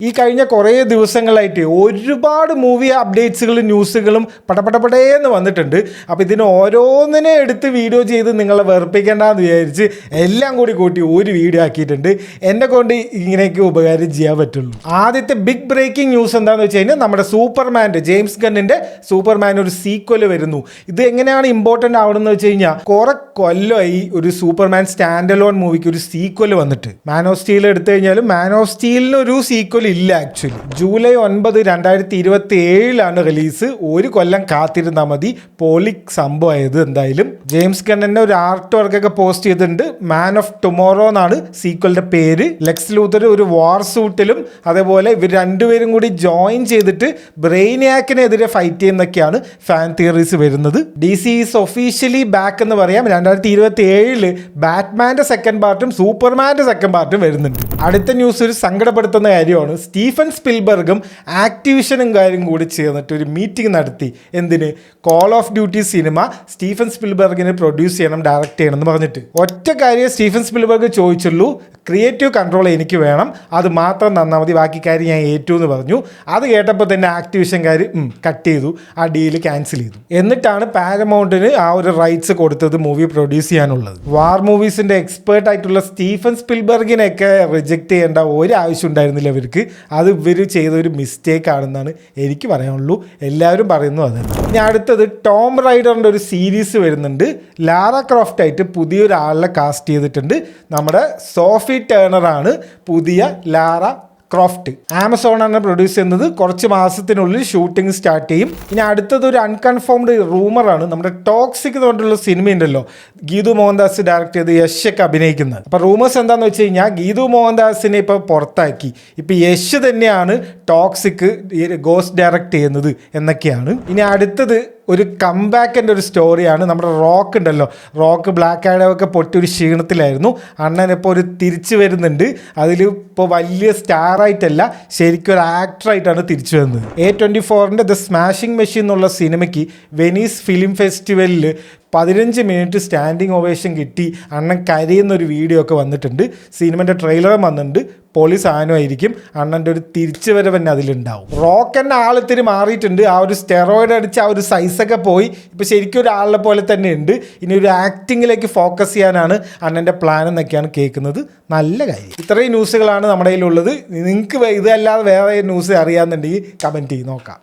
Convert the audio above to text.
ഈ കഴിഞ്ഞ കുറേ ദിവസങ്ങളായിട്ട് ഒരുപാട് മൂവി അപ്ഡേറ്റ്സുകളും ന്യൂസുകളും പടപടപടേന്ന് വന്നിട്ടുണ്ട്. അപ്പോൾ ഇതിന് ഓരോന്നിനെ എടുത്ത് വീഡിയോ ചെയ്ത് നിങ്ങളെ വെറുപ്പിക്കേണ്ടെന്ന് വിചാരിച്ച് എല്ലാം കൂടി കൂട്ടി ഒരു വീഡിയോ ആക്കിയിട്ടുണ്ട്. എന്നെ കൊണ്ട് ഇങ്ങനെയൊക്കെ ഉപകാരം ചെയ്യാൻ പറ്റുള്ളൂ. ആദ്യത്തെ ബിഗ് ബ്രേക്കിംഗ് ന്യൂസ് എന്താണെന്ന് വെച്ച് കഴിഞ്ഞാൽ നമ്മുടെ സൂപ്പർമാൻ്റെ ജെയിംസ് ഗണ്ണിൻ്റെ സൂപ്പർമാൻ ഒരു സീക്വൽ വരുന്നു. ഇത് എങ്ങനെയാണ് ഇമ്പോർട്ടൻ്റ് ആവണമെന്ന് വെച്ച് കഴിഞ്ഞാൽ കുറെ കൊല്ലമായി ഒരു സൂപ്പർമാൻ സ്റ്റാൻഡ് അലോൺ മൂവിക്ക് ഒരു സീക്വൽ വന്നിട്ട്. മാൻ ഓഫ് സ്റ്റീൽ എടുത്തു കഴിഞ്ഞാലും മാൻ ഓഫ് സ്റ്റീലിന് ഒരു സീക്വൽ ഇല്ല. Actually July 9, 2027 release. ഒരു കൊല്ലം കാത്തിരുന്നാൽ മതി. പോളിക് സംഭവമായത്. എന്തായാലും ജെയിംസ് ഗണ്ണിന്റെ ഒരു ആർട്ട് വർക്കൊക്കെ പോസ്റ്റ് ചെയ്തിട്ടുണ്ട്. മാൻ ഓഫ് ടുമോറോ എന്നാണ് സീക്വലിന്റെ പേര്. ലെക്സ് ലൂതർ ഒരു വാർ സൂട്ടിലും അതേപോലെ ഇവർ രണ്ടുപേരും കൂടി ജോയിൻ ചെയ്തിട്ട് ബ്രെയിനിയാക്കിനെതിരെ ഫൈറ്റ് ചെയ്യുന്നൊക്കെയാണ് ഫാൻ തിയറീസ് വരുന്നത്. DC ഈസ് ഒഫീഷ്യലി ബാക്ക് എന്ന് പറയാം. 2027 ബാറ്റ്മാന്റെ സെക്കൻഡ് പാർട്ടും സൂപ്പർമാന്റെ സെക്കൻഡ് പാർട്ടും വരുന്നുണ്ട്. അടുത്ത ന്യൂസ് ഒരു സങ്കടപ്പെടുത്തുന്ന കാര്യമാണ്. സ്റ്റീഫൻ സ്പിൽബർഗും ആക്ടിവിഷനും കാര്യം കൂടി ചേർന്നിട്ട് ഒരു മീറ്റിംഗ് നടത്തി. എന്തിന്? Call of duty cinema Stephen സ്പിൽബർഗിനെ പ്രൊഡ്യൂസ് ചെയ്യണം, ഡയറക്റ്റ് ചെയ്യണം എന്ന് പറഞ്ഞിട്ട്. ഒറ്റ കാര്യം സ്റ്റീഫൻ സ്പിൽബർഗ് ചോദിച്ചുള്ളൂ, ക്രിയേറ്റീവ് കൺട്രോൾ എനിക്ക് വേണം, അത് മാത്രം തന്നാൽ മതി, ബാക്കി കാര്യം ഞാൻ ഏറ്റു എന്ന് പറഞ്ഞു. അത് കേട്ടപ്പോൾ തന്നെ ആക്ടിവിഷൻകാർ കട്ട് ചെയ്തു, ആ ഡീല് ക്യാൻസൽ ചെയ്തു. എന്നിട്ടാണ് പാരമൗണ്ടിന് ആ ഒരു റൈറ്റ്സ് കൊടുത്തത് മൂവി പ്രൊഡ്യൂസ് ചെയ്യാനുള്ളത്. വാർ മൂവീസിന്റെ എക്സ്പേർട്ട് ആയിട്ടുള്ള സ്റ്റീഫൻ സ്പിൽബർഗിനെയൊക്കെ റിജക്ട് ചെയ്യേണ്ട ഒരു ആവശ്യം ഉണ്ടായിരുന്നില്ല ഇവർക്ക്. അത് ഇവർ ചെയ്തൊരു മിസ്റ്റേക്ക് ആണെന്നാണ് എനിക്ക് പറയാനുള്ളൂ. എല്ലാവരും പറയുന്നു അത്. ഇനി അടുത്തത് ടോം റൈഡറിൻ്റെ ഒരു സീരീസ് വരുന്നുണ്ട്. ലാറ ക്രോഫ്റ്റ് ആയിട്ട് പുതിയൊരാളെ കാസ്റ്റ് ചെയ്തിട്ടുണ്ട്. നമ്മുടെ സോഫി ടേണറാണ് പുതിയ ലാറ ക്രോഫ്റ്റ്. ആമസോണാണ് പ്രൊഡ്യൂസ് ചെയ്യുന്നത്. കുറച്ച് മാസത്തിനുള്ളിൽ ഷൂട്ടിംഗ് സ്റ്റാർട്ട് ചെയ്യും. ഇനി അടുത്തത് ഒരു അൺകൺഫേംഡ് റൂമറാണ്. നമ്മുടെ ടോക്സിക് എന്ന് പറഞ്ഞിട്ടുള്ള സിനിമ ഉണ്ടല്ലോ, ഗീതു മോഹൻദാസ് ഡയറക്ട് ചെയ്ത് യശൊക്കെ അഭിനയിക്കുന്നത്. അപ്പോൾ റൂമേഴ്സ് എന്താണെന്ന് വെച്ച് കഴിഞ്ഞാൽ ഗീതു മോഹൻദാസിനെ ഇപ്പോൾ പുറത്താക്കി. ഇപ്പോൾ യശ് തന്നെയാണ് ടോക്സിക് ഗോസ്റ്റ് ഡയറക്ട് ചെയ്യുന്നത് എന്നൊക്കെയാണ്. ഇനി അടുത്തത് ഒരു കംബാക്കിൻ്റെ ഒരു സ്റ്റോറിയാണ്. നമ്മുടെ റോക്ക് ഉണ്ടല്ലോ, റോക്ക് ബ്ലാക്ക് ആഡൊക്കെ പൊട്ടി ഒരു ക്ഷീണത്തിലായിരുന്നു. അണ്ണൻ ഇപ്പോൾ ഒരു തിരിച്ചു വരുന്നുണ്ട്. അതിൽ ഇപ്പോൾ വലിയ സ്റ്റാറായിട്ടല്ല, ശരിക്കും ഒരു ആക്ടറായിട്ടാണ് തിരിച്ചു വരുന്നത്. A24 ദ സ്മാഷിംഗ് മെഷീൻ എന്നുള്ള സിനിമയ്ക്ക് വെനീസ് ഫിലിം ഫെസ്റ്റിവലിൽ 15 മിനിറ്റ് സ്റ്റാൻഡിങ് ഒവേഷൻ കിട്ടി. അണ്ണൻ കരയുന്നൊരു വീഡിയോ ഒക്കെ വന്നിട്ടുണ്ട്. സിനിമൻ്റെ ട്രെയിലറും വന്നിട്ടുണ്ട്. പൊളി സാധനമായിരിക്കും. അണ്ണൻ്റെ ഒരു തിരിച്ചു വരവന്നെ അതിലുണ്ടാവും. റോക്ക് തന്നെ ആളിത്തിരി മാറിയിട്ടുണ്ട്. ആ ഒരു സ്റ്റെറോയിഡ് അടിച്ച് ആ ഒരു സൈസൊക്കെ പോയി. ഇപ്പോൾ ശരിക്കും ഒരാളെ പോലെ തന്നെ ഉണ്ട്. ഇനി ഒരു ആക്ടിങ്ങിലേക്ക് ഫോക്കസ് ചെയ്യാനാണ് അണ്ണൻ്റെ പ്ലാൻ എന്നൊക്കെയാണ് കേൾക്കുന്നത്. നല്ല കാര്യം. ഇത്രയും ന്യൂസുകളാണ് നമ്മുടെ കയ്യിലുള്ളത്. നിങ്ങൾക്ക് ഇതല്ലാതെ വേറെ ന്യൂസ് അറിയാമെന്നുണ്ടെങ്കിൽ കമൻറ്റ് ചെയ്ത് നോക്കാം.